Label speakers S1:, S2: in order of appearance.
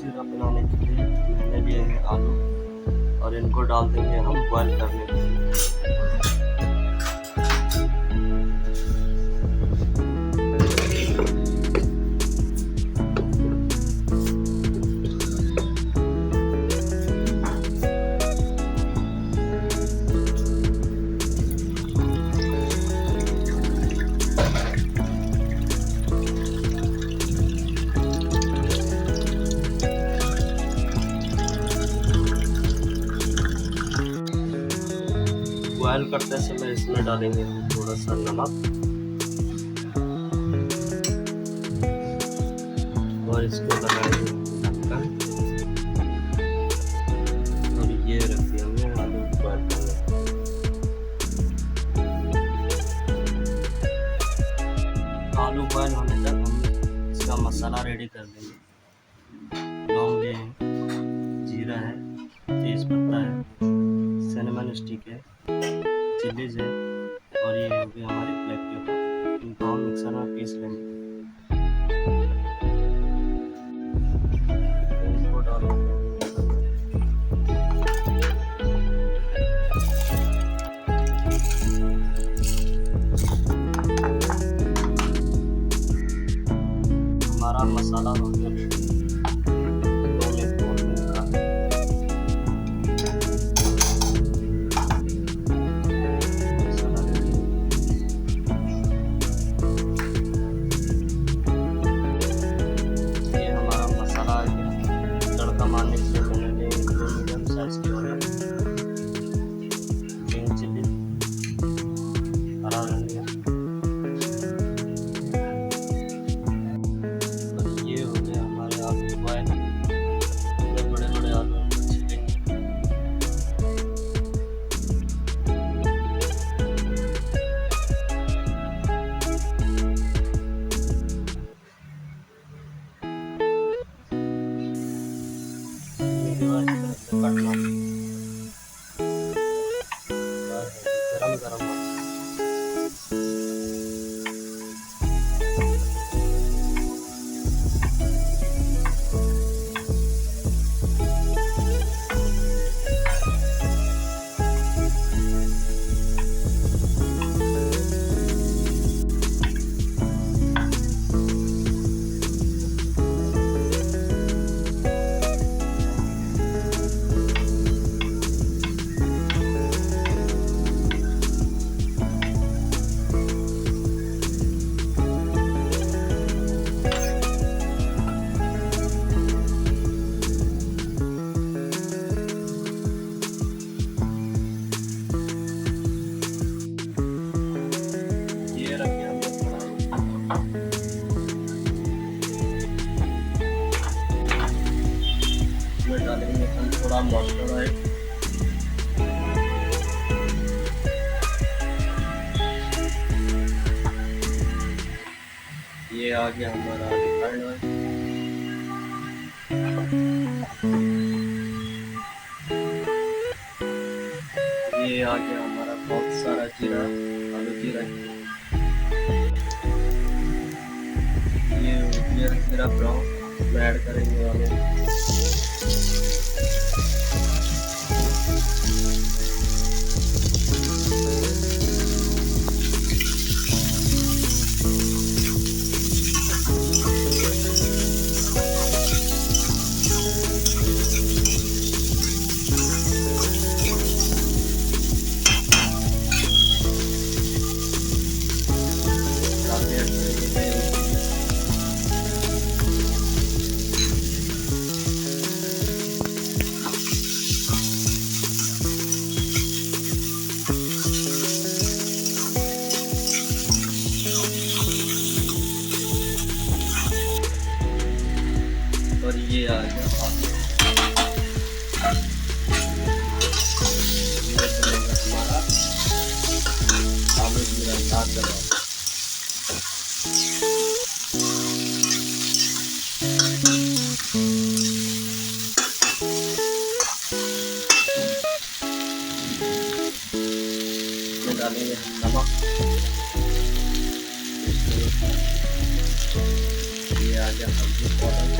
S1: जीरा बनाने के लिए मैंने लिए हैं आलू और इनको डाल देंगे हम बॉयल करने के लिए। बॉयल करते समय इसमें डालेंगे हम थोड़ा सा नमक और इसको लगाएंगे ढक्कन और ये रखिए हमने आलू बॉयल करने। आलू बॉयल होने तक हम इसका मसाला रेडी कर देंगे। लौंग है, जीरा है, तेज पत्ता है, सिनेमन स्टिक है, चिलीज है और ये हो गया हमारी ब्लैक पेपर। इनको हम मिक्सर में पीस लेंगे। इनको डालेंगे हमारा मसाला हो गया रेडी। मारने के लिए मैंने 2 मीडियम साइज के ऑनियन, ग्रीन चिली, हरा धनिया और ये हो गया हमारे आलू बॉयल। बड़े बड़े आलू छिलेंगे। काटना गरम गरम डालेंगे हम थोड़ा मस्टर्ड ऑयल, ये आ गया हमारा रिफाइंड ऑयल, ये आ गया हमारा बहुत सारा जीरा, आलू जीरा, ये हो गया जीरा ब्राउन ऐड करेंगे वाले। और ये आ गया हमारा आलू जीरा लाल दबा। इसमें डालेंगे हम नमक, ये आ गया हल्दी पाउडर,